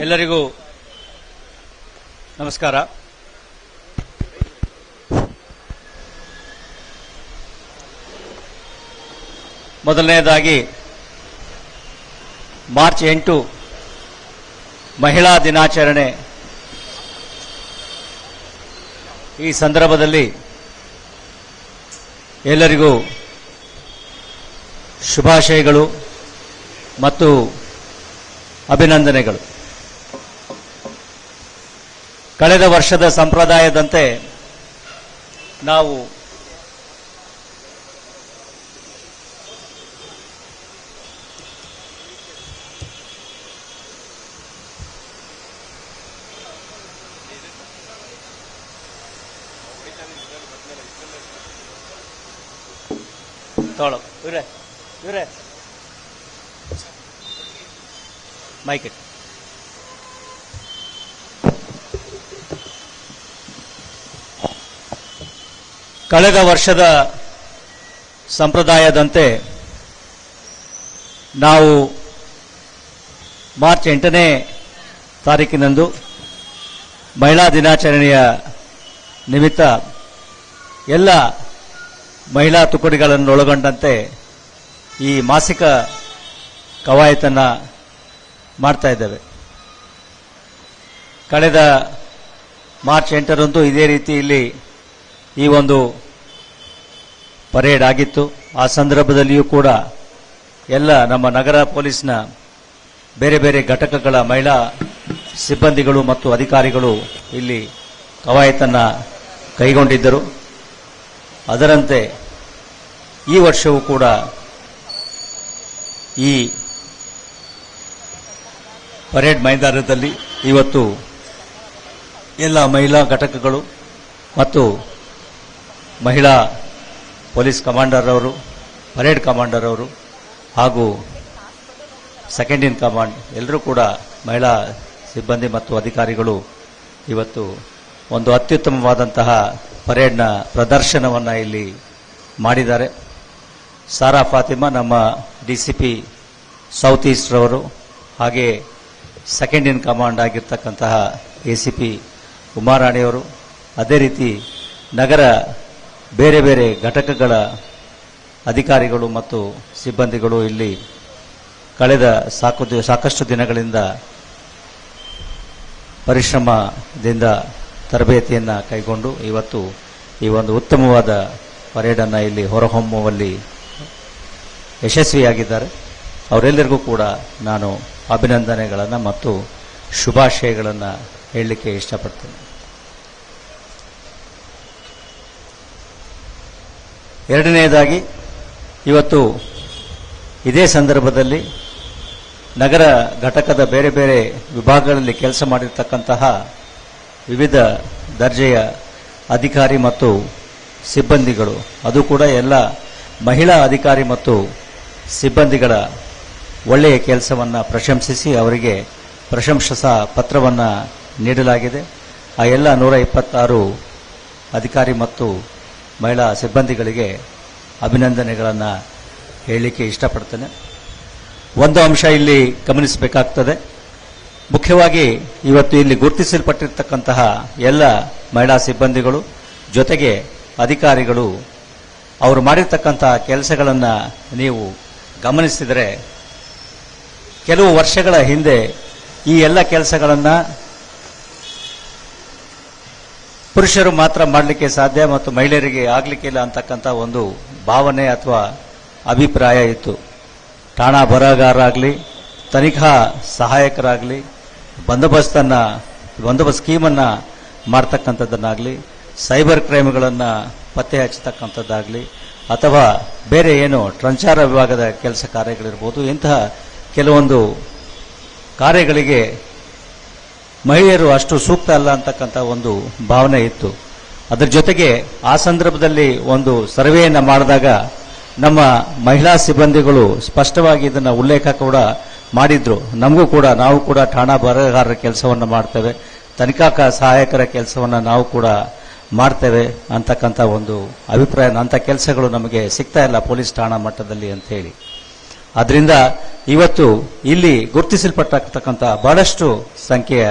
ಎಲ್ಲರಿಗೂ ನಮಸ್ಕಾರ. ಮೊದಲನೆಯದಾಗಿ ಮಾರ್ಚ್ 8 ಮಹಿಳಾ ದಿನಾಚರಣೆ. ಈ ಸಂದರ್ಭದಲ್ಲಿ ಎಲ್ಲರಿಗೂ ಶುಭಾಶಯಗಳು ಮತ್ತು ಅಭಿನಂದನೆಗಳು. ಕಳೆದ ವರ್ಷದ ಸಂಪ್ರದಾಯದಂತೆ ನಾವು ಇವರೇ ಮೈಕ್ ಕಳೆದ ವರ್ಷದ ಸಂಪ್ರದಾಯದಂತೆ ನಾವು ಮಾರ್ಚ್ 8ನೇ ತಾರೀಕಿನಂದು ಮಹಿಳಾ ದಿನಾಚರಣೆಯ ನಿಮಿತ್ತ ಎಲ್ಲ ಮಹಿಳಾ ತುಕಡಿಗಳನ್ನು ಒಳಗೊಂಡಂತೆ ಈ ಮಾಸಿಕ ಕವಾಯತನ್ನು ಮಾಡ್ತಾ ಇದ್ದೇವೆ. ಕಳೆದ ಮಾರ್ಚ್ 8ರಂದು ಇದೇ ರೀತಿ ಇಲ್ಲಿ ಈ ಒಂದು ಪರೇಡ್ ಆಗಿತ್ತು. ಆ ಸಂದರ್ಭದಲ್ಲಿಯೂ ಕೂಡ ಎಲ್ಲ ನಮ್ಮ ನಗರ ಪೊಲೀಸ್ನ ಬೇರೆ ಬೇರೆ ಘಟಕಗಳ ಮಹಿಳಾ ಸಿಬ್ಬಂದಿಗಳು ಮತ್ತು ಅಧಿಕಾರಿಗಳು ಇಲ್ಲಿ ಕವಾಯತನ್ನು ಕೈಗೊಂಡಿದ್ದರು. ಅದರಂತೆ ಈ ವರ್ಷವೂ ಕೂಡ ಈ ಪರೇಡ್ ಮೈದಾನದಲ್ಲಿ ಇವತ್ತು ಎಲ್ಲ ಮಹಿಳಾ ಘಟಕಗಳು ಮತ್ತು ಮಹಿಳಾ ಪೊಲೀಸ್ ಕಮಾಂಡರ್ ಅವರು, ಪರೇಡ್ ಕಮಾಂಡರ್ ಅವರು ಹಾಗೂ ಸೆಕೆಂಡ್ ಇನ್ ಕಮಾಂಡ್ ಎಲ್ಲರೂ ಕೂಡ ಮಹಿಳಾ ಸಿಬ್ಬಂದಿ ಮತ್ತು ಅಧಿಕಾರಿಗಳು ಇವತ್ತು ಒಂದು ಅತ್ಯುತ್ತಮವಾದಂತಹ ಪರೇಡ್ನ ಪ್ರದರ್ಶನವನ್ನು ಇಲ್ಲಿ ಮಾಡಿದ್ದಾರೆ. ಸಾರಾ ಫಾತಿಮಾ ನಮ್ಮ ಡಿಸಿಪಿ ಸೌತ್ ಈಸ್ಟ್ ರವರು, ಹಾಗೆ ಸೆಕೆಂಡ್ ಇನ್ ಕಮಾಂಡ್ ಆಗಿರ್ತಕ್ಕಂತಹ ಎಸಿಪಿ ಉಮಾರಾಣಿಯವರು, ಅದೇ ರೀತಿ ನಗರ ಬೇರೆ ಬೇರೆ ಘಟಕಗಳ ಅಧಿಕಾರಿಗಳು ಮತ್ತು ಸಿಬ್ಬಂದಿಗಳು ಇಲ್ಲಿ ಕಳೆದ ಸಾಕಷ್ಟು ದಿನಗಳಿಂದ ಪರಿಶ್ರಮದಿಂದ ತರಬೇತಿಯನ್ನು ಕೈಗೊಂಡು ಇವತ್ತು ಈ ಒಂದು ಉತ್ತಮವಾದ ಪರೇಡನ್ನು ಇಲ್ಲಿ ಹೊರಹೊಮ್ಮುವಲ್ಲಿ ಯಶಸ್ವಿಯಾಗಿದ್ದಾರೆ. ಅವರೆಲ್ಲರಿಗೂ ಕೂಡ ನಾನು ಅಭಿನಂದನೆಗಳನ್ನು ಮತ್ತು ಶುಭಾಶಯಗಳನ್ನು ಹೇಳಲಿಕ್ಕೆ ಇಷ್ಟಪಡ್ತೇನೆ. ಎರಡನೆಯದಾಗಿ ಇವತ್ತು ಇದೇ ಸಂದರ್ಭದಲ್ಲಿ ನಗರ ಘಟಕದ ಬೇರೆ ಬೇರೆ ವಿಭಾಗಗಳಲ್ಲಿ ಕೆಲಸ ಮಾಡಿರ್ತಕ್ಕಂತಹ ವಿವಿಧ ದರ್ಜೆಯ ಅಧಿಕಾರಿ ಮತ್ತು ಸಿಬ್ಬಂದಿಗಳು, ಅದು ಕೂಡ ಎಲ್ಲ ಮಹಿಳಾ ಅಧಿಕಾರಿ ಮತ್ತು ಸಿಬ್ಬಂದಿಗಳ ಒಳ್ಳೆಯ ಕೆಲಸವನ್ನು ಪ್ರಶಂಸಿಸಿ ಅವರಿಗೆ ಪ್ರಶಂಸಾ ಪತ್ರವನ್ನು ನೀಡಲಾಗಿದೆ. ಆ ಎಲ್ಲ 126 ಅಧಿಕಾರಿ ಮತ್ತು ಮಹಿಳಾ ಸಿಬ್ಬಂದಿಗಳಿಗೆ ಅಭಿನಂದನೆಗಳನ್ನು ಹೇಳಲಿಕ್ಕೆ ಇಷ್ಟಪಡ್ತೇನೆ. ಒಂದು ಅಂಶ ಇಲ್ಲಿ ಗಮನಿಸಬೇಕಾಗ್ತದೆ. ಮುಖ್ಯವಾಗಿ ಇವತ್ತು ಇಲ್ಲಿ ಗುರುತಿಸಲ್ಪಟ್ಟಿರ್ತಕ್ಕಂತಹ ಎಲ್ಲ ಮಹಿಳಾ ಸಿಬ್ಬಂದಿಗಳು ಜೊತೆಗೆ ಅಧಿಕಾರಿಗಳು ಅವರು ಮಾಡಿರ್ತಕ್ಕಂತಹ ಕೆಲಸಗಳನ್ನು ನೀವು ಗಮನಿಸಿದರೆ, ಕೆಲವು ವರ್ಷಗಳ ಹಿಂದೆ ಈ ಎಲ್ಲ ಕೆಲಸಗಳನ್ನು ಪುರುಷರು ಮಾತ್ರ ಮಾಡಲಿಕ್ಕೆ ಸಾಧ್ಯ ಮತ್ತು ಮಹಿಳೆಯರಿಗೆ ಆಗಲಿಕ್ಕಿಲ್ಲ ಅಂತಕ್ಕಂಥ ಒಂದು ಭಾವನೆ ಅಥವಾ ಅಭಿಪ್ರಾಯ ಇತ್ತು. ಠಾಣಾ ಬರಹಗಾರರಾಗಲಿ, ತನಿಖಾ ಸಹಾಯಕರಾಗಲಿ, ಬಂದೋಬಸ್ತ್ ಸ್ಕೀಮನ್ನು ಮಾಡ್ತಕ್ಕಂಥದ್ದನ್ನಾಗಲಿ, ಸೈಬರ್ ಕ್ರೈಮ್ಗಳನ್ನು ಪತ್ತೆ ಹಚ್ಚತಕ್ಕಂಥದ್ದಾಗಲಿ, ಅಥವಾ ಬೇರೆ ಏನು ಸಂಚಾರ ವಿಭಾಗದ ಕೆಲಸ ಕಾರ್ಯಗಳಿರ್ಬೋದು, ಇಂತಹ ಕೆಲವೊಂದು ಕಾರ್ಯಗಳಿಗೆ ಮಹಿಳೆಯರು ಅಷ್ಟು ಸೂಕ್ತ ಅಲ್ಲ ಅಂತಕ್ಕಂಥ ಒಂದು ಭಾವನೆ ಇತ್ತು. ಅದರ ಜೊತೆಗೆ ಆ ಸಂದರ್ಭದಲ್ಲಿ ಒಂದು ಸರ್ವೆಯನ್ನು ಮಾಡಿದಾಗ ನಮ್ಮ ಮಹಿಳಾ ಸಿಬ್ಬಂದಿಗಳು ಸ್ಪಷ್ಟವಾಗಿ ಇದನ್ನು ಉಲ್ಲೇಖ ಕೂಡ ಮಾಡಿದ್ರು. ನಾವು ಕೂಡ ಠಾಣಾ ಬರಹಗಾರರ ಕೆಲಸವನ್ನು ಮಾಡ್ತೇವೆ, ತನಿಖಾ ಸಹಾಯಕರ ಕೆಲಸವನ್ನು ನಾವು ಕೂಡ ಮಾಡ್ತೇವೆ ಅಂತಕ್ಕಂಥ ಒಂದು ಅಭಿಪ್ರಾಯ, ಅಂಥ ಕೆಲಸಗಳು ನಮಗೆ ಸಿಗ್ತಾ ಇಲ್ಲ ಪೊಲೀಸ್ ಠಾಣಾ ಮಟ್ಟದಲ್ಲಿ ಅಂತ ಹೇಳಿ. ಅದರಿಂದ ಇವತ್ತು ಇಲ್ಲಿ ಗುರುತಿಸಲ್ಪಟ್ಟತಕ್ಕಂಥ ಬಹಳಷ್ಟು ಸಂಖ್ಯೆಯ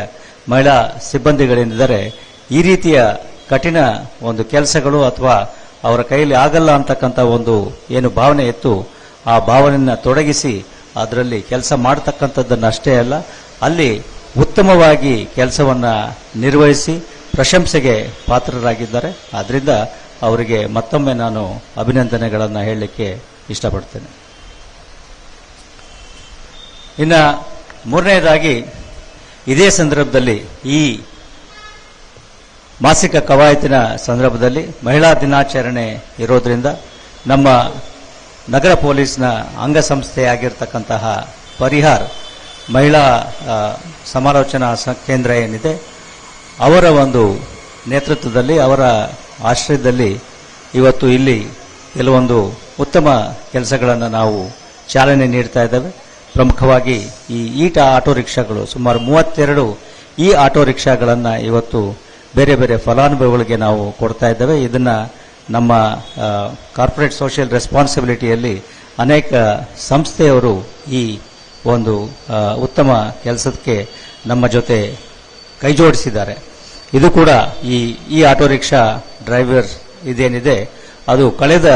ಮಹಿಳಾ ಸಿಬ್ಬಂದಿಗಳೇನಿದ್ದಾರೆ ಈ ರೀತಿಯ ಕಠಿಣ ಒಂದು ಕೆಲಸಗಳು ಅಥವಾ ಅವರ ಕೈಯಲ್ಲಿ ಆಗಲ್ಲ ಅಂತಕ್ಕಂಥ ಒಂದು ಏನು ಭಾವನೆ ಇತ್ತು ಆ ಭಾವನೆಯನ್ನು ತೊಡಗಿಸಿ ಅದರಲ್ಲಿ ಕೆಲಸ ಮಾಡತಕ್ಕಂಥದ್ದನ್ನು ಅಷ್ಟೇ ಅಲ್ಲ, ಅಲ್ಲಿ ಉತ್ತಮವಾಗಿ ಕೆಲಸವನ್ನ ನಿರ್ವಹಿಸಿ ಪ್ರಶಂಸೆಗೆ ಪಾತ್ರರಾಗಿದ್ದಾರೆ. ಆದ್ದರಿಂದ ಅವರಿಗೆ ಮತ್ತೊಮ್ಮೆ ನಾನು ಅಭಿನಂದನೆಗಳನ್ನು ಹೇಳಲಿಕ್ಕೆ ಇಷ್ಟಪಡ್ತೇನೆ. ಇನ್ನು ಮೂರನೆಯದಾಗಿ ಇದೇ ಸಂದರ್ಭದಲ್ಲಿ ಈ ಮಾಸಿಕ ಕವಾಯತಿನ ಸಂದರ್ಭದಲ್ಲಿ ಮಹಿಳಾ ದಿನಾಚರಣೆ ಇರೋದ್ರಿಂದ ನಮ್ಮ ನಗರ ಪೊಲೀಸ್ನ ಅಂಗಸಂಸ್ಥೆಯಾಗಿರ್ತಕ್ಕಂತಹ ಪರಿಹಾರ್ ಮಹಿಳಾ ಸಮಾಲೋಚನಾ ಕೇಂದ್ರ ಏನಿದೆ ಅವರ ಒಂದು ನೇತೃತ್ವದಲ್ಲಿ ಅವರ ಆಶ್ರಯದಲ್ಲಿ ಇವತ್ತು ಇಲ್ಲಿ ಕೆಲವೊಂದು ಉತ್ತಮ ಕೆಲಸಗಳನ್ನು ನಾವು ಚಾಲನೆ ನೀಡ್ತಾ ಇದ್ದೇವೆ. ಪ್ರಮುಖವಾಗಿ ಈ ಈಟ ಆಟೋ ರಿಕ್ಷಾಗಳು ಸುಮಾರು 32 ಈ ಆಟೋ ರಿಕ್ಷಾಗಳನ್ನು ಇವತ್ತು ಬೇರೆ ಬೇರೆ ಫಲಾನುಭವಿಗಳಿಗೆ ನಾವು ಕೊಡ್ತಾ ಇದ್ದೇವೆ. ಇದನ್ನ ನಮ್ಮ ಕಾರ್ಪೊರೇಟ್ ಸೋಷಿಯಲ್ ರೆಸ್ಪಾನ್ಸಿಬಿಲಿಟಿಯಲ್ಲಿ ಅನೇಕ ಸಂಸ್ಥೆಯವರು ಈ ಒಂದು ಉತ್ತಮ ಕೆಲಸಕ್ಕೆ ನಮ್ಮ ಜೊತೆ ಕೈ ಜೋಡಿಸಿದ್ದಾರೆ. ಇದು ಕೂಡ ಈ ಆಟೋ ರಿಕ್ಷಾ ಡ್ರೈವರ್ ಇದೇನಿದೆ ಅದು ಕಳೆದ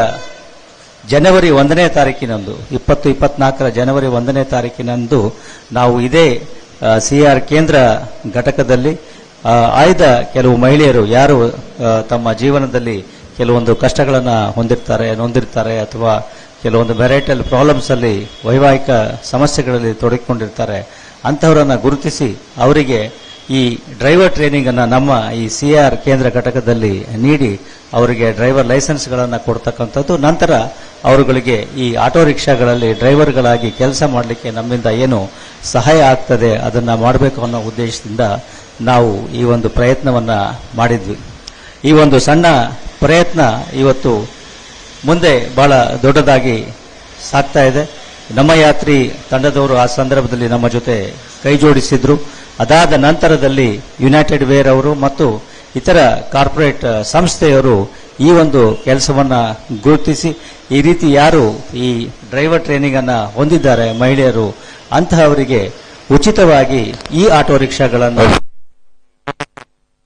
ಜನವರಿ 1ನೇ ತಾರೀಕಿನಂದು 2024 ಜನವರಿ 1ನೇ ತಾರೀಕಿನಂದು ನಾವು ಇದೇ ಸಿಆರ್ ಕೇಂದ್ರ ಘಟಕದಲ್ಲಿ ಆಯ್ದ ಕೆಲವು ಮಹಿಳೆಯರು ಯಾರು ತಮ್ಮ ಜೀವನದಲ್ಲಿ ಕೆಲವೊಂದು ಕಷ್ಟಗಳನ್ನು ನೊಂದಿರ್ತಾರೆ ಅಥವಾ ಕೆಲವೊಂದು ಮ್ಯಾರಿಟಲ್ ಪ್ರಾಬ್ಲಮ್ಸ್ ಅಲ್ಲಿ ವೈವಾಹಿಕ ಸಮಸ್ಯೆಗಳಲ್ಲಿ ತೊಡಗಿಕೊಂಡಿರ್ತಾರೆ, ಅಂತಹವರನ್ನ ಗುರುತಿಸಿ ಅವರಿಗೆ ಈ ಡ್ರೈವರ್ ಟ್ರೈನಿಂಗ್ ಅನ್ನು ನಮ್ಮ ಈ ಸಿಆರ್ ಕೇಂದ್ರ ಘಟಕದಲ್ಲಿ ನೀಡಿ ಅವರಿಗೆ ಡ್ರೈವರ್ ಲೈಸೆನ್ಸ್ಗಳನ್ನು ಕೊಡ್ತಕ್ಕಂಥದ್ದು. ನಂತರ ಅವರುಗಳಿಗೆ ಈ ಆಟೋ ರಿಕ್ಷಾಗಳಲ್ಲಿ ಡ್ರೈವರ್ಗಳಾಗಿ ಕೆಲಸ ಮಾಡಲಿಕ್ಕೆ ನಮ್ಮಿಂದ ಏನು ಸಹಾಯ ಆಗ್ತದೆ ಅದನ್ನ ಮಾಡಬೇಕು ಅನ್ನೋ ಉದ್ದೇಶದಿಂದ ನಾವು ಈ ಒಂದು ಪ್ರಯತ್ನವನ್ನ ಮಾಡಿದ್ವಿ. ಈ ಒಂದು ಸಣ್ಣ ಪ್ರಯತ್ನ ಇವತ್ತು ಮುಂದೆ ಬಹಳ ದೊಡ್ಡದಾಗಿ ಸಾಗ್ತಾ ಇದೆ. ನಮ್ಮ ಯಾತ್ರಿ ತಂಡದವರು ಆ ಸಂದರ್ಭದಲ್ಲಿ ನಮ್ಮ ಜೊತೆ ಕೈ ಜೋಡಿಸಿದ್ರು. ಅದಾದ ನಂತರದಲ್ಲಿ ಯುನೈಟೆಡ್ ವೇರ್ ಅವರು ಮತ್ತು ಇತರ ಕಾರ್ಪೊರೇಟ್ ಸಂಸ್ಥೆಯವರು ಈ ಒಂದು ಕೆಲಸವನ್ನ ಗುರುತಿಸಿ ಈ ರೀತಿ ಯಾರು ಈ ಡ್ರೈವರ್ ಟ್ರೈನಿಂಗ್ ಅನ್ನ ಹೊಂದಿದ್ದಾರೆ ಮಹಿಳೆಯರು ಅಂತಹವರಿಗೆ ಉಚಿತವಾಗಿ ಈ ಆಟೋ ರಿಕ್ಷಾಗಳನ್ನು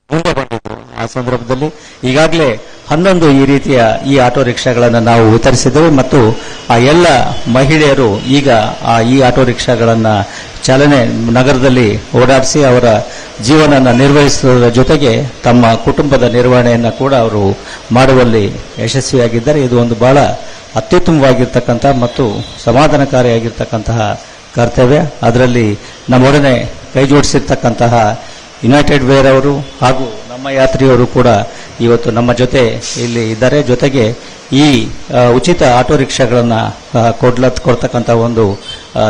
ಮುಂದೆ ಬಂದಿದ್ರು. ಆ ಸಂದರ್ಭದಲ್ಲಿ ಈಗಾಗಲೇ 11 ಈ ರೀತಿಯ ಈ ಆಟೋ ರಿಕ್ಷಾಗಳನ್ನು ನಾವು ವಿತರಿಸಿದ್ದೇವೆ ಮತ್ತು ಆ ಎಲ್ಲ ಮಹಿಳೆಯರು ಈಗ ಈ ಆಟೋ ರಿಕ್ಷಾಗಳನ್ನು ಚಾಲನೆ ನಗರದಲ್ಲಿ ಓಡಾಡಿಸಿ ಅವರ ಜೀವನ ನಿರ್ವಹಿಸುವುದರ ಜೊತೆಗೆ ತಮ್ಮ ಕುಟುಂಬದ ನಿರ್ವಹಣೆಯನ್ನು ಕೂಡ ಅವರು ಮಾಡುವಲ್ಲಿ ಯಶಸ್ವಿಯಾಗಿದ್ದಾರೆ. ಇದು ಒಂದು ಬಹಳ ಅತ್ಯುತ್ತಮವಾಗಿರ್ತಕ್ಕಂಥ ಮತ್ತು ಸಮಾಧಾನಕಾರಿಯಾಗಿರ್ತಕ್ಕಂತಹ ಕರ್ತವ್ಯ. ಅದರಲ್ಲಿ ನಮ್ಮೊಡನೆ ಕೈ ಜೋಡಿಸಿರ್ತಕ್ಕಂತಹ ಯುನೈಟೆಡ್ ವೇರ್ ಅವರು ಹಾಗೂ ನಮ್ಮ ಯಾತ್ರಿಯವರು ಕೂಡ ಇವತ್ತು ನಮ್ಮ ಜೊತೆ ಇಲ್ಲಿ ಇದ್ದಾರೆ. ಜೊತೆಗೆ ಈ ಉಚಿತ ಆಟೋ ರಿಕ್ಷಾಗಳನ್ನು ಕೊಡ್ತಕ್ಕಂತಹ ಒಂದು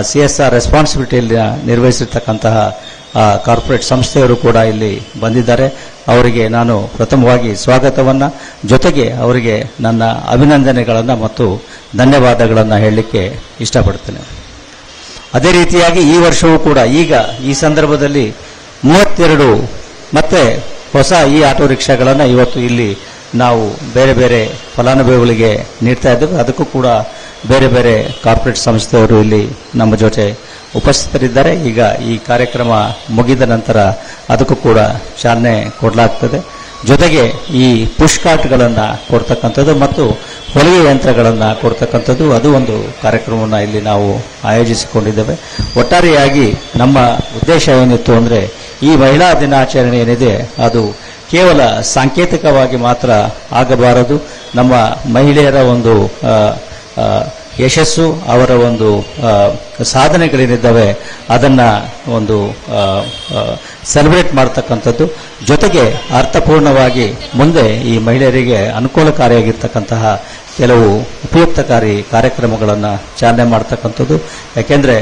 CSR ರೆಸ್ಪಾನ್ಸಿಬಿಲಿಟಿಯಲ್ಲಿ ನಿರ್ವಹಿಸಿರ್ತಕ್ಕಂತಹ ಕಾರ್ಪೊರೇಟ್ ಸಂಸ್ಥೆಯವರು ಕೂಡ ಇಲ್ಲಿ ಬಂದಿದ್ದಾರೆ. ಅವರಿಗೆ ನಾನು ಪ್ರಥಮವಾಗಿ ಸ್ವಾಗತವನ್ನ ಜೊತೆಗೆ ಅವರಿಗೆ ನನ್ನ ಅಭಿನಂದನೆಗಳನ್ನು ಮತ್ತು ಧನ್ಯವಾದಗಳನ್ನು ಹೇಳಲಿಕ್ಕೆ ಇಷ್ಟಪಡ್ತೇನೆ. ಅದೇ ರೀತಿಯಾಗಿ ಈ ವರ್ಷವೂ ಕೂಡ ಈಗ ಈ ಸಂದರ್ಭದಲ್ಲಿ 32 ಮತ್ತೆ ಹೊಸ ಈ ಆಟೋ ರಿಕ್ಷಾಗಳನ್ನು ಇವತ್ತು ಇಲ್ಲಿ ನಾವು ಬೇರೆ ಬೇರೆ ಫಲಾನುಭವಿಗಳಿಗೆ ನೀಡ್ತಾ ಇದ್ದೇವೆ. ಅದಕ್ಕೂ ಕೂಡ ಬೇರೆ ಬೇರೆ ಕಾರ್ಪೊರೇಟ್ ಸಂಸ್ಥೆಯವರು ಇಲ್ಲಿ ನಮ್ಮ ಜೊತೆ ಉಪಸ್ಥಿತರಿದ್ದಾರೆ. ಈಗ ಈ ಕಾರ್ಯಕ್ರಮ ಮುಗಿದ ನಂತರ ಅದಕ್ಕೂ ಕೂಡ ಚಾಲನೆ ಕೊಡಲಾಗ್ತದೆ. ಜೊತೆಗೆ ಈ ಪುಷ್ ಕಾರ್ಟ್ಗಳನ್ನು ಕೊಡ್ತಕ್ಕಂಥದ್ದು ಮತ್ತು ಹೊಲಿಗೆ ಯಂತ್ರಗಳನ್ನು ಕೊಡ್ತಕ್ಕಂಥದ್ದು ಅದು ಒಂದು ಕಾರ್ಯಕ್ರಮವನ್ನು ಇಲ್ಲಿ ನಾವು ಆಯೋಜಿಸಿಕೊಂಡಿದ್ದೇವೆ. ಒಟ್ಟಾರೆಯಾಗಿ ನಮ್ಮ ಉದ್ದೇಶ ಏನಿತ್ತು ಅಂದರೆ ಈ ಮಹಿಳಾ ದಿನಾಚರಣೆ ಏನಿದೆ ಅದು ಕೇವಲ ಸಾಂಕೇತಿಕವಾಗಿ ಮಾತ್ರ ಆಗಬಾರದು. ನಮ್ಮ ಮಹಿಳೆಯರ ಒಂದು ಯಶಸ್ಸು ಅವರ ಒಂದು ಸಾಧನೆಗಳೇನಿದ್ದಾವೆ ಅದನ್ನ ಒಂದು ಸೆಲೆಬ್ರೇಟ್ ಮಾಡತಕ್ಕಂಥದ್ದು, ಜೊತೆಗೆ ಅರ್ಥಪೂರ್ಣವಾಗಿ ಮುಂದೆ ಈ ಮಹಿಳೆಯರಿಗೆ ಅನುಕೂಲಕಾರಿಯಾಗಿರ್ತಕ್ಕಂತಹ ಕೆಲವು ಉಪಯುಕ್ತಕಾರಿ ಕಾರ್ಯಕ್ರಮಗಳನ್ನು ಚಾಲನೆ ಮಾಡತಕ್ಕಂಥದ್ದು. ಯಾಕೆಂದ್ರೆ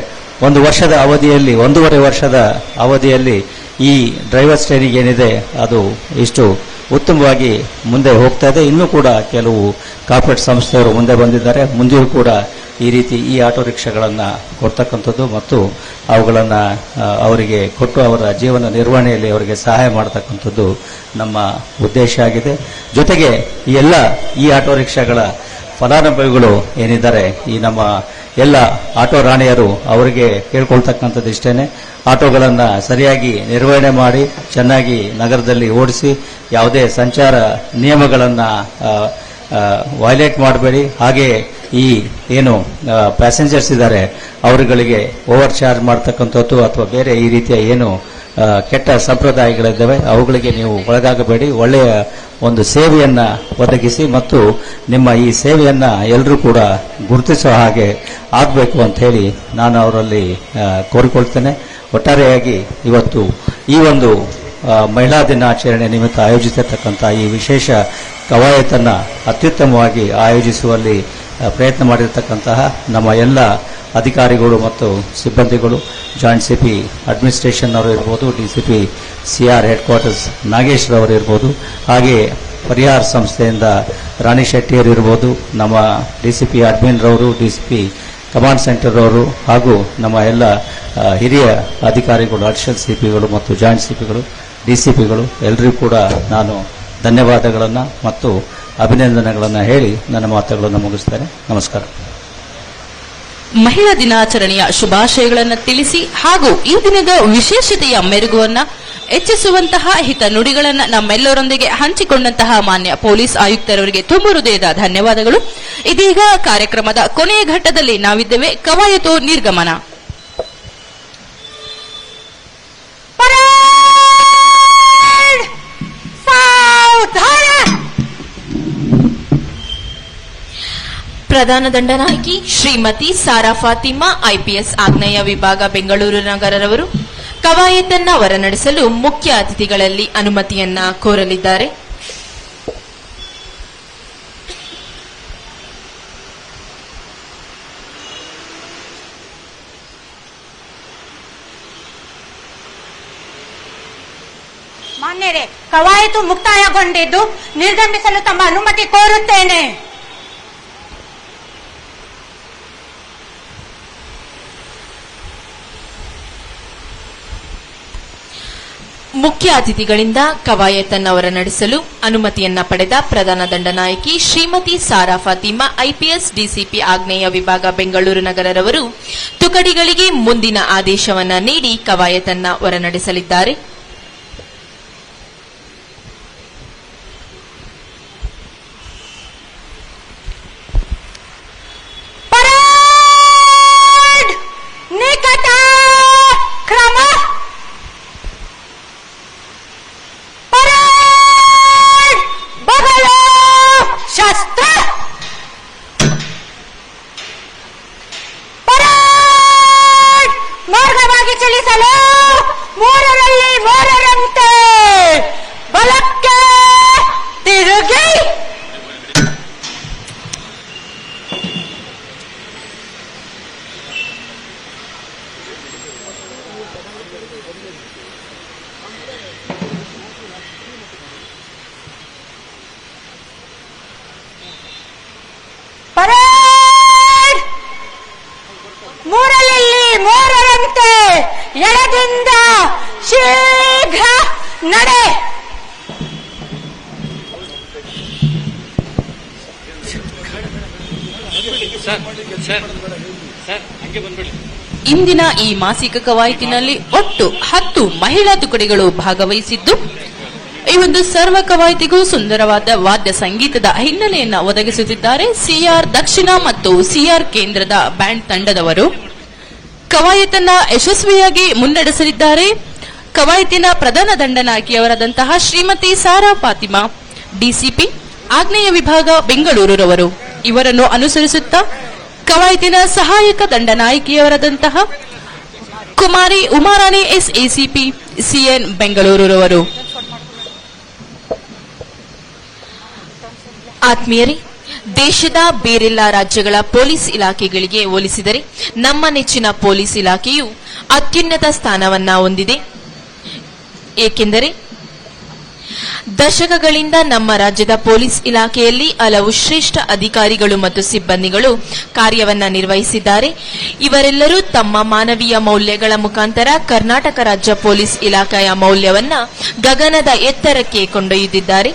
ಒಂದೂವರೆ ವರ್ಷದ ಅವಧಿಯಲ್ಲಿ ಈ ಡ್ರೈವರ್ಸ್ ಟ್ರೈನಿಂಗ್ ಏನಿದೆ ಅದು ಇಷ್ಟು ಉತ್ತಮವಾಗಿ ಮುಂದೆ ಹೋಗ್ತಾ ಇದೆ. ಇನ್ನೂ ಕೂಡ ಕೆಲವು ಕಾರ್ಪೊರೇಟ್ ಸಂಸ್ಥೆಯವರು ಮುಂದೆ ಬಂದಿದ್ದಾರೆ. ಮುಂದೆಯೂ ಕೂಡ ಈ ರೀತಿ ಈ ಆಟೋ ರಿಕ್ಷಾಗಳನ್ನು ಕೊಡ್ತಕ್ಕಂಥದ್ದು ಮತ್ತು ಅವುಗಳನ್ನು ಅವರಿಗೆ ಕೊಟ್ಟು ಅವರ ಜೀವನ ನಿರ್ವಹಣೆಯಲ್ಲಿ ಅವರಿಗೆ ಸಹಾಯ ಮಾಡತಕ್ಕಂಥದ್ದು ನಮ್ಮ ಉದ್ದೇಶ ಆಗಿದೆ. ಜೊತೆಗೆ ಈ ಆಟೋ ರಿಕ್ಷಾಗಳ ಫಲಾನುಭವಿಗಳು ಏನಿದ್ದಾರೆ ಈ ನಮ್ಮ ಎಲ್ಲ ಆಟೋ ರಾಣಿಯರು ಅವರಿಗೆ ಕೇಳ್ಕೊಳ್ತಕ್ಕಂಥದ್ದು ಇಷ್ಟೇನೆ, ಆಟೋಗಳನ್ನು ಸರಿಯಾಗಿ ನಿರ್ವಹಣೆ ಮಾಡಿ ಚೆನ್ನಾಗಿ ನಗರದಲ್ಲಿ ಓಡಿಸಿ, ಯಾವುದೇ ಸಂಚಾರ ನಿಯಮಗಳನ್ನು ವೈಲೇಟ್ ಮಾಡಬೇಡಿ. ಹಾಗೆ ಈ ಏನು ಪ್ಯಾಸೆಂಜರ್ಸ್ ಇದ್ದಾರೆ ಅವರುಗಳಿಗೆ ಓವರ್ ಚಾರ್ಜ್ ಮಾಡ್ತಕ್ಕಂಥದ್ದು ಅಥವಾ ಬೇರೆ ಈ ರೀತಿಯ ಏನು ಕೆಟ್ಟ ಸಂಪ್ರದಾಯಗಳಿದ್ದಾವೆ ಅವುಗಳಿಗೆ ನೀವು ಒಳಗಾಗಬೇಡಿ. ಒಳ್ಳೆಯ ಒಂದು ಸೇವೆಯನ್ನ ಒದಗಿಸಿ ಮತ್ತು ನಿಮ್ಮ ಈ ಸೇವೆಯನ್ನ ಎಲ್ಲರೂ ಕೂಡ ಗುರುತಿಸುವ ಹಾಗೆ ಆಗಬೇಕು ಅಂತ ಹೇಳಿ ನಾನು ಅವರಲ್ಲಿ ಕೋರಿಕೊಳ್ತೇನೆ. ಒಟ್ಟಾರೆಯಾಗಿ ಇವತ್ತು ಈ ಒಂದು ಮಹಿಳಾ ದಿನಾಚರಣೆ ನಿಮಿತ್ತ ಆಯೋಜಿಸಿರ್ತಕ್ಕಂಥ ಈ ವಿಶೇಷ ಕವಾಯತನ್ನು ಅತ್ಯುತ್ತಮವಾಗಿ ಆಯೋಜಿಸುವಲ್ಲಿ ಪ್ರಯತ್ನ ಮಾಡಿರ್ತಕ್ಕಂತಹ ನಮ್ಮ ಎಲ್ಲ ಅಧಿಕಾರಿಗಳು ಮತ್ತು ಸಿಬ್ಬಂದಿಗಳು, ಜಾಯಿಂಟ್ ಸಿಪಿ ಅಡ್ಮಿನಿಸ್ಟ್ರೇಷನ್ ಅವರು ಇರ್ಬೋದು, DCP CR headquarters Nagesh ರವರು ಇರ್ಬೋದು, ಹಾಗೆ ಪರಿಹಾರ ಸಂಸ್ಥೆಯಿಂದ ರಾಣಿ ಶೆಟ್ಟಿಯರು ಇರ್ಬೋದು, ನಮ್ಮ ಡಿಸಿಪಿ ಅಡ್ಮಿನ್ ರವರು, ಡಿಸಿಪಿ ಕಮಾಂಡ್ ಸೆಂಟರ್ ಅವರು ಹಾಗೂ ನಮ್ಮ ಎಲ್ಲ ಹಿರಿಯ ಅಧಿಕಾರಿಗಳು, ಅಡಿಷನಲ್ ಸಿಪಿಗಳು ಮತ್ತು ಜಾಯಿಂಟ್ ಸಿಪಿಗಳು, ಡಿಸಿಪಿಗಳು ಎಲ್ಲರಿಗೂ ಕೂಡ ನಾನು ಧನ್ಯವಾದಗಳನ್ನು ಮತ್ತು ಅಭಿನಂದನೆಗಳನ್ನು ಹೇಳಿ ನನ್ನ ಮಾತುಗಳನ್ನು ಮುಗಿಸ್ತೇನೆ. ನಮಸ್ಕಾರ. ಮಹಿಳಾ ದಿನಾಚರಣೆಯ ಶುಭಾಶಯಗಳನ್ನು ತಿಳಿಸಿ ಹಾಗೂ ಈ ದಿನದ ವಿಶೇಷತೆಯ ಮೆರುಗನ್ನು ಹೆಚ್ಚಿಸುವಂತಹ ಹಿತ ನುಡಿಗಳನ್ನು ನಮ್ಮೆಲ್ಲರೊಂದಿಗೆ ಹಂಚಿಕೊಂಡಂತಹ ಮಾನ್ಯ ಪೊಲೀಸ್ ಆಯುಕ್ತರವರಿಗೆ ತುಂಬ ಹೃದಯದ ಧನ್ಯವಾದಗಳು. ಇದೀಗ ಕಾರ್ಯಕ್ರಮದ ಕೊನೆಯ ಘಟ್ಟದಲ್ಲಿ ನಾವಿದ್ದೇವೆ. ಕವಾಯತು ನಿರ್ಗಮನ. ಪ್ರಧಾನ ದಂಡನಾಯಕಿ ಶ್ರೀಮತಿ ಸಾರಾ ಫಾತಿಮಾ ಐಪಿಎಸ್ ಆಗ್ನೇಯ ವಿಭಾಗ ಬೆಂಗಳೂರು ನಗರರವರು ಕವಾಯತನ್ನ ಹೊರನಡೆಸಲು ಮುಖ್ಯ ಅತಿಥಿಗಳಲ್ಲಿ ಅನುಮತಿಯನ್ನ ಕೋರಲಿದ್ದಾರೆ. ಮಾನ್ಯರೇ, ಕವಾಯತು ಮುಕ್ತಾಯಗೊಂಡಿದ್ದು ನಿರ್ಗಮಿಸಲು ತಮ್ಮ ಅನುಮತಿ ಕೋರುತ್ತೇನೆ. ಮುಖ್ಯ ಅತಿಥಿಗಳಿಂದ ಕವಾಯತನ್ನ ಹೊರನಡೆಸಲು ಅನುಮತಿಯನ್ನ ಪಡೆದ ಪ್ರಧಾನ ದಂಡನಾಯಕಿ ಶ್ರೀಮತಿ ಸಾರಾ ಫಾತಿಮಾ ಐಪಿಎಸ್ ಡಿಸಿಪಿ ಆಗ್ನೇಯ ವಿಭಾಗ ಬೆಂಗಳೂರು ನಗರರವರು ತುಕಡಿಗಳಿಗೆ ಮುಂದಿನ ಆದೇಶವನ್ನ ನೀಡಿ ಕವಾಯತನ್ನ ಹೊರನಡೆಸಲಿದ್ದಾರೆ. ಚಲಿಸಲು ಮೂರರಲ್ಲಿ ಮೂರರಂತೆ ಬಲಕ್ಕೆ ತಿರುಗಿ ಪರೇಡ್ ಮೂರರಲ್ಲಿ ಮೂರರಂತೆ ಎಳದಿಂದ ಶೀಘ್ರ ನಡೆ. ಇಂದಿನ ಈ ಮಾಸಿಕ ಕವಾಯತಿನಲ್ಲಿ ಒಟ್ಟು 10 ಮಹಿಳಾ ತುಕಡಿಗಳು ಭಾಗವಹಿಸಿದ್ದು, ಈ ಒಂದು ಸರ್ವ ಕವಾಯತಿಗೂ ಸುಂದರವಾದ ವಾದ್ಯ ಸಂಗೀತದ ಹಿನ್ನೆಲೆಯನ್ನು ಒದಗಿಸುತ್ತಿದ್ದಾರೆ ಸಿಆರ್ ದಕ್ಷಿಣ ಮತ್ತು ಸಿಆರ್ ಕೇಂದ್ರದ ಬ್ಯಾಂಡ್ ತಂಡದವರು. ಕವಾಯತನ್ನ ಯಶಸ್ವಿಯಾಗಿ ಮುನ್ನಡೆಸಲಿದ್ದಾರೆ. ಕವಾಯತಿನ ಪ್ರಧಾನ ದಂಡನಾಯಕಿಯವರಾದಂತಹ ಶ್ರೀಮತಿ ಸಾರಾ ಫಾತಿಮಾ ಡಿಸಿಪಿ ಆಗ್ನೇಯ ವಿಭಾಗ ಬೆಂಗಳೂರವರು. ಇವರನ್ನು ಅನುಸರಿಸುತ್ತಾ ಕವಾಯತಿನ ಸಹಾಯಕ ದಂಡನಾಯಕಿಯವರಾದಂತಹ ಕುಮಾರಿ ಉಮಾರಾಣಿ ಎಸ್ಎಸಿಪಿ ಸಿಎನ್ ಬೆಂಗಳೂರವರು. ಆತ್ಮೀಯರೇ, ದೇಶದ ಬೇರೆಲ್ಲ ರಾಜ್ಯಗಳ ಪೊಲೀಸ್ ಇಲಾಖೆಗಳಿಗೆ ಹೋಲಿಸಿದರೆ ನಮ್ಮ ನೆಚ್ಚಿನ ಪೊಲೀಸ್ ಇಲಾಖೆಯು ಅತ್ಯುನ್ನತ ಸ್ಥಾನವನ್ನ ಹೊಂದಿದೆ. ಏಕೆಂದರೆ ದಶಕಗಳಿಂದ ನಮ್ಮ ರಾಜ್ಯದ ಪೊಲೀಸ್ ಇಲಾಖೆಯಲ್ಲಿ ಹಲವು ಶ್ರೇಷ್ಠ ಅಧಿಕಾರಿಗಳು ಮತ್ತು ಸಿಬ್ಬಂದಿಗಳು ಕಾರ್ಯವನ್ನ ನಿರ್ವಹಿಸಿದ್ದಾರೆ. ಇವರೆಲ್ಲರೂ ತಮ್ಮ ಮಾನವೀಯ ಮೌಲ್ಯಗಳ ಮುಖಾಂತರ ಕರ್ನಾಟಕ ರಾಜ್ಯ ಪೊಲೀಸ್ ಇಲಾಖೆಯ ಮೌಲ್ಯವನ್ನ ಗಗನದ ಎತ್ತರಕ್ಕೆ ಕೊಂಡೊಯ್ಯುತ್ತಿದ್ದಾರೆ.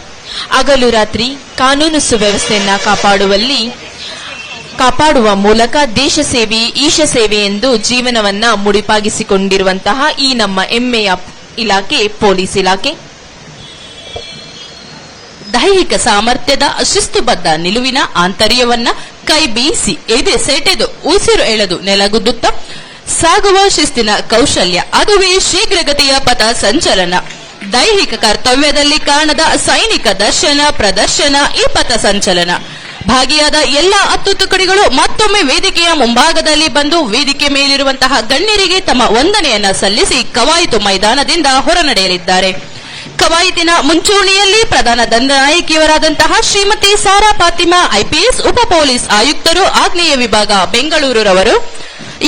ಹಗಲು ರಾತ್ರಿ ಕಾನೂನು ಸುವ್ಯವಸ್ಥೆಯನ್ನ ಕಾಪಾಡುವಲ್ಲಿ ಕಾಪಾಡುವ ಮೂಲಕ ದೇಶ ಸೇವೆ ಈಶ ಸೇವೆ ಎಂದು ಜೀವನವನ್ನ ಮುಡಿಪಾಗಿಸಿಕೊಂಡಿರುವಂತಹ ಈ ನಮ್ಮ ಹೆಮ್ಮೆಯ ಇಲಾಖೆ ಪೊಲೀಸ್ ಇಲಾಖೆ ದೈಹಿಕ ಸಾಮರ್ಥ್ಯದ ಶಿಸ್ತುಬದ್ಧ ನಿಲುವಿನ ಆಂತರ್ಯವನ್ನ ಕೈ ಬೀಸಿ ಎದೆ ಸೆಟೆದು ಉಸಿರು ಎಳೆದು ನೆಲಗುದ್ದುತ್ತ ಸಾಗುವ ಶಿಸ್ತಿನ ಕೌಶಲ್ಯ, ಅದುವೇ ಶೀಘ್ರಗತಿಯ ಪಥ ಸಂಚಲನ. ದೈಹಿಕ ಕರ್ತವ್ಯದಲ್ಲಿ ಕಾಣದ ಸೈನಿಕ ದರ್ಶನ ಪ್ರದರ್ಶನ ಈ ಪಥ ಸಂಚಲನ. ಭಾಗಿಯಾದ ಎಲ್ಲ 10 ತುಕಡಿಗಳು ಮತ್ತೊಮ್ಮೆ ವೇದಿಕೆಯ ಮುಂಭಾಗದಲ್ಲಿ ಬಂದು ವೇದಿಕೆ ಮೇಲಿರುವಂತಹ ಗಣ್ಯರಿಗೆ ತಮ್ಮ ವಂದನೆಯನ್ನ ಸಲ್ಲಿಸಿ ಕವಾಯಿತು ಮೈದಾನದಿಂದ ಹೊರನಡೆಯಲಿದ್ದಾರೆ. ಕವಾಯಿತಿನ ಮುಂಚೂಣಿಯಲ್ಲಿ ಪ್ರಧಾನ ದಂಡನಾಯಕಿಯವರಾದಂತಹ ಶ್ರೀಮತಿ ಸಾರಾ ಫಾತಿಮಾ ಐಪಿಎಸ್ ಉಪ ಪೊಲೀಸ್ ಆಯುಕ್ತರು ಆಗ್ನೇಯ ವಿಭಾಗ ಬೆಂಗಳೂರವರು.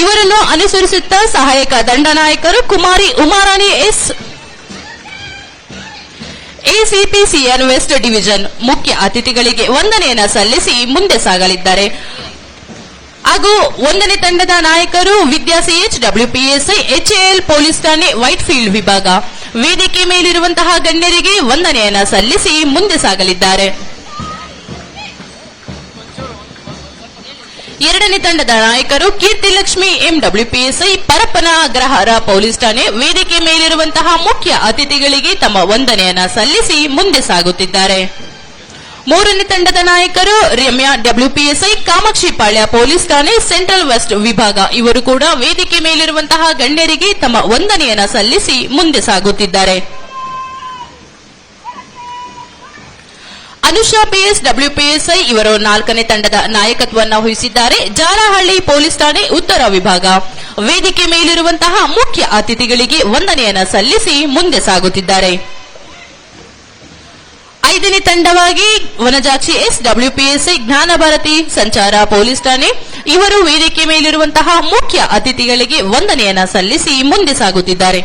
ಇವರನ್ನು ಅನುಸರಿಸುತ್ತಾ ಸಹಾಯಕ ದಂಡನಾಯಕರು Kumari Umarani S ACP CN west division ಮುಖ್ಯ ಅತಿಥಿಗಳಿಗೆ ವಂದನೆಯನ್ನ ಸಲ್ಲಿಸಿ ಮುಂದೆ ಸಾಗಲಿದ್ದಾರೆ. ಹಾಗೂ 1ನೇ ತಂಡದ ನಾಯಕರು ವಿದ್ಯಾ ಸಿಎಚ್ ಡಬ್ಲ್ಯೂಪಿಎಸ್ಐ ಎಚ್ಎಎಲ್ ಪೊಲೀಸ್ ಠಾಣೆ ವೈಟ್ ಫೀಲ್ಡ್ ವಿಭಾಗ ವೇದಿಕೆ ಮೇಲಿರುವಂತಹ ಗಣ್ಯರಿಗೆ ವಂದನೆಯನ್ನ ಸಲ್ಲಿಸಿ ಮುಂದೆ ಸಾಗಲಿದ್ದಾರೆ. 2ನೇ ತಂಡದ ನಾಯಕರು ಕೀರ್ತಿಲಕ್ಷ್ಮಿ ಎಂಡಬ್ಲ್ಯೂಪಿಎಸ್ಐ ಪರಪ್ಪನ ಅಗ್ರಹಾರ ಪೊಲೀಸ್ ಠಾಣೆ ವೇದಿಕೆ ಮೇಲಿರುವಂತಹ ಮುಖ್ಯ ಅತಿಥಿಗಳಿಗೆ ತಮ್ಮ ವಂದನೆಯನ್ನ ಸಲ್ಲಿಸಿ ಮುಂದೆ ಸಾಗುತ್ತಿದ್ದಾರೆ. 3ನೇ ತಂಡದ ನಾಯಕರು ರಮ್ಯಾ ಡಬ್ಲ್ಯೂಪಿಎಸ್ಐ ಕಾಮಾಕ್ಷಿಪಾಳ್ಯ ಪೊಲೀಸ್ ಠಾಣೆ ಸೆಂಟ್ರಲ್ ವೆಸ್ಟ್ ವಿಭಾಗ ಇವರು ಕೂಡ ವೇದಿಕೆ ಮೇಲಿರುವಂತಹ ಗಣ್ಯರಿಗೆ ತಮ್ಮ ವಂದನೆಯನ್ನ ಸಲ್ಲಿಸಿ ಮುಂದೆ ಸಾಗುತ್ತಿದ್ದಾರೆ. ಅನುಷಾ ಪಿಎಸ್ ಡಬ್ಲ್ಯೂಪಿಎಸ್ಐ ಇವರು 4ನೇ ತಂಡದ ನಾಯಕತ್ವವನ್ನು ವಹಿಸಿದ್ದಾರೆ. ಜಾರಹಳ್ಳಿ ಪೊಲೀಸ್ ಠಾಣೆ ಉತ್ತರ ವಿಭಾಗ ವೇದಿಕೆ ಮೇಲಿರುವಂತಹ ಮುಖ್ಯ ಅತಿಥಿಗಳಿಗೆ ವಂದನೆಯನ್ನ ಸಲ್ಲಿಸಿ ಮುಂದೆ ಸಾಗುತ್ತಿದ್ದಾರೆ. 5ನೇ ತಂಡವಾಗಿ ವನಜಾಕ್ಷಿ ಎಸ್ ಡಬ್ಲ್ಯೂಪಿಎಸ್ಐ ಜ್ಞಾನಭಾರತಿ ಸಂಚಾರ ಪೊಲೀಸ್ ಠಾಣೆ ಇವರು ವೇದಿಕೆ ಮೇಲಿರುವಂತಹ ಮುಖ್ಯ ಅತಿಥಿಗಳಿಗೆ ವಂದನೆಯನ್ನ ಸಲ್ಲಿಸಿ ಮುಂದೆ ಸಾಗುತ್ತಿದ್ದಾರೆ.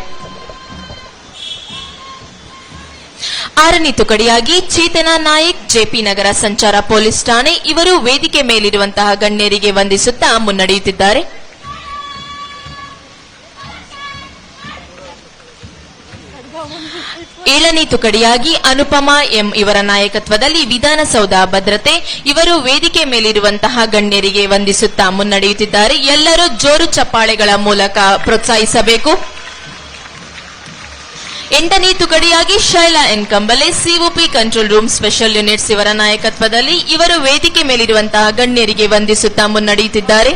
6ನೇ ತುಕಡಿಯಾಗಿ ಚೇತನಾ ನಾಯಕ್ ಜೆಪಿ ನಗರ ಸಂಚಾರ ಪೊಲೀಸ್ ಠಾಣೆ ಇವರು ವೇದಿಕೆ ಮೇಲಿರುವಂತಹ ಗಣ್ಯರಿಗೆ ವಂದಿಸುತ್ತಾ ಮುನ್ನಡೆಯುತ್ತಿದ್ದಾರೆ. 7ನೇ ತುಕಡಿಯಾಗಿ ಅನುಪಮಾ ಎಂ ಇವರ ನಾಯಕತ್ವದಲ್ಲಿ ವಿಧಾನಸೌಧ ಭದ್ರತೆ ಇವರು ವೇದಿಕೆ ಮೇಲಿರುವಂತಹ ಗಣ್ಯರಿಗೆ ವಂದಿಸುತ್ತಾ ಮುನ್ನಡೆಯುತ್ತಿದ್ದಾರೆ. ಎಲ್ಲರೂ ಜೋರು ಚಪ್ಪಾಳೆಗಳ ಮೂಲಕ ಪ್ರೋತ್ಸಾಹಿಸಬೇಕು. 8ನೇ ತುಕಡಿಯಾಗಿ Shaila N Kambale COP control room special units ಇವರ ನಾಯಕತ್ವದಲ್ಲಿ ಇವರು ವೇದಿಕೆ ಮೇಲಿರುವಂತಹ ಗಣ್ಯರಿಗೆ ವಂದಿಸುತ್ತಾ ಮುನ್ನಡೆಯುತ್ತಿದ್ದಾರೆ.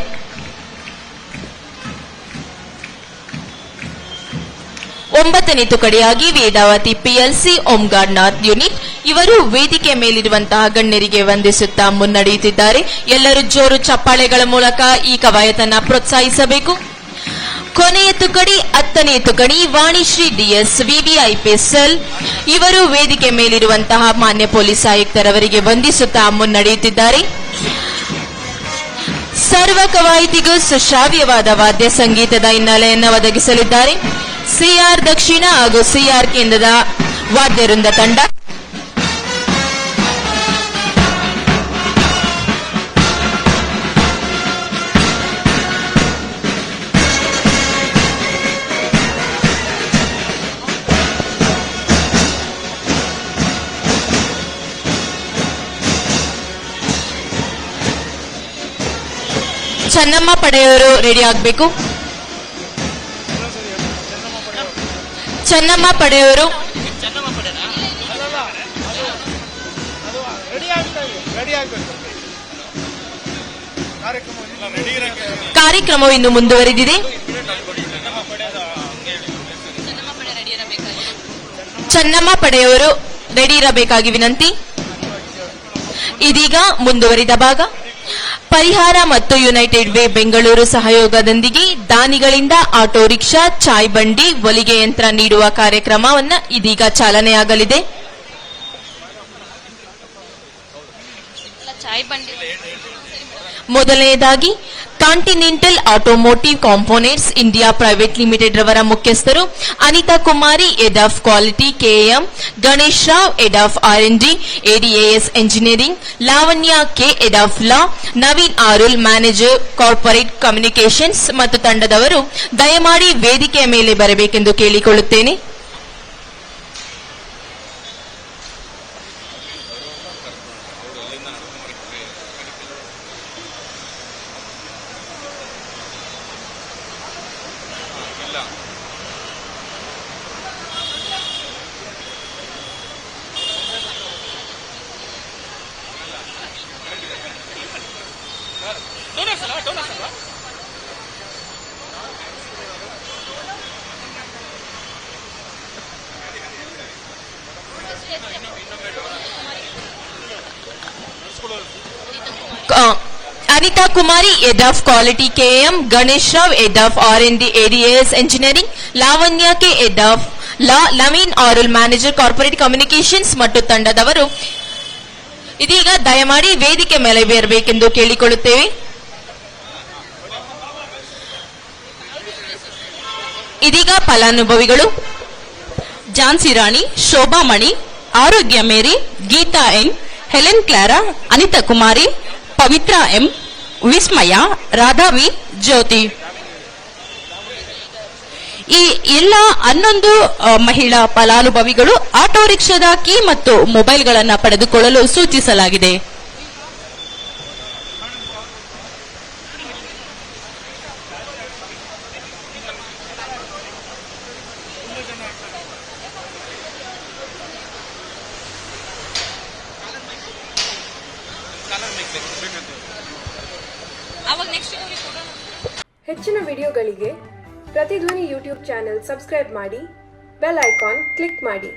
9ನೇ ತುಕಡಿಯಾಗಿ Vedavati PLC home guard north unit ಇವರು ವೇದಿಕೆ ಮೇಲಿರುವಂತಹ ಗಣ್ಯರಿಗೆ ವಂದಿಸುತ್ತಾ ಮುನ್ನಡೆಯುತ್ತಿದ್ದಾರೆ. ಎಲ್ಲರೂ ಜೋರು ಚಪ್ಪಾಳೆಗಳ ಮೂಲಕ ಈ ಕವಾಯತನ್ನ ಪ್ರೋತ್ಸಾಹಿಸಬೇಕು. ಕೊನೆಯ ತುಕಡಿ 10ನೇ ತುಕಡಿ ವಾಣಿಶ್ರೀ ಡಿಎಸ್ ವಿವಿಐಪಿಎಸ್ಎಲ್ ಇವರು ವೇದಿಕೆ ಮೇಲಿರುವಂತಹ ಮಾನ್ಯ ಪೊಲೀಸ್ ಆಯುಕ್ತರವರಿಗೆ ವಂದಿಸುತ್ತಾ ಮುನ್ನಡೆಯುತ್ತಿದ್ದಾರೆ. ಸರ್ವ ಕವಾಯಿತಿಗೂ ಸುಶ್ರಾವ್ಯವಾದ ವಾದ್ಯ ಸಂಗೀತದ ಹಿನ್ನೆಲೆಯನ್ನು ಒದಗಿಸಲಿದ್ದಾರೆ. ಸಿಆರ್ ದಕ್ಷಿಣ ಹಾಗೂ ಸಿಆರ್ ಕೇಂದ್ರದ ವಾದ್ಯವೃಂದ ತಂಡ. ಚೆನ್ನಮ್ಮ ಪಡೆಯವರು ರೆಡಿ ಆಗಬೇಕು. ಚೆನ್ನಮ್ಮ ಪಡೆಯವರು ಕಾರ್ಯಕ್ರಮವು ಇನ್ನು ಮುಂದುವರೆದಿದೆ. ಚೆನ್ನಮ್ಮ ಪಡೆಯವರು ರೆಡಿ ಇರಬೇಕಾಗಿ ವಿನಂತಿ. ಇದೀಗ ಮುಂದುವರಿದ ಭಾಗ ಪರಿಹಾರ ಮತ್ತು ಯುನೈಟೆಡ್ ವೇ ಬೆಂಗಳೂರು ಸಹಯೋಗದೊಂದಿಗೆ ದಾನಿಗಳಿಂದ ಆಟೋ ರಿಕ್ಷಾ, ಚಾಯ್ ಬಂಡಿ, ಹೊಲಿಗೆ ಯಂತ್ರ ನೀಡುವ ಕಾರ್ಯಕ್ರಮವನ್ನು ಇದೀಗ ಚಾಲನೆಯಾಗಲಿದೆ. ಮೊದಲನೆಯದಾಗಿ continental automotive components India private limited ರವರ ಮುಖ್ಯಸ್ಥರು Anita Kumari head of quality KM, Ganesh Rao head of R and D ADAS engineering, Lavanya K head of law, Naveen Arul manager corporate communications ಮತ್ತು ತಂಡದವರು ದಯಮಾಡಿ ವೇದಿಕೆಯ ಮೇಲೆ ಬರಬೇಕೆಂದು ಕೇಳಿಕೊಳ್ಳುತ್ತೇನೆ. Anita Kumari, Head of Quality KM, Ganesh Rao, Head of R&D ADAS Engineering, Lavanya K, Head of Law, Laveen Oral Manager Corporate Communications ಮತ್ತು ತಂಡದವರು ಇದೀಗ ದಯಮಾಡಿ ವೇದಿಕೆ ಮೇಲೆ ಬರಬೇಕೆಂದು ಕೇಳಿಕೊಳ್ಳುತ್ತೇವೆ. ಇದೀಗ ಫಲಾನುಭವಿಗಳು Jhansi Rani, Shobha Mani, Arogya Mary, Geetha N, Helen Clara, Anita Kumari, Pavithra M, Vismaya, Radhavi, Jyothi. ಈ ಎಲ್ಲ 11 ಮಹಿಳಾ ಫಲಾನುಭವಿಗಳು ಆಟೋ ರಿಕ್ಷಾದ ಕೀ ಮತ್ತು ಮೊಬೈಲ್ಗಳನ್ನು ಪಡೆದುಕೊಳ್ಳಲು ಸೂಚಿಸಲಾಗಿದೆ. ಹೆಚ್ಚಿನ ವಿಡಿಯೋಗಳಿಗೆ ಪ್ರತಿಧ್ವನಿ ಯೂಟ್ಯೂಬ್ ಚಾನೆಲ್ ಸಬ್ಸ್ಕ್ರೈಬ್ ಮಾಡಿ, ಬೆಲ್ ಐಕಾನ್ ಕ್ಲಿಕ್ ಮಾಡಿ.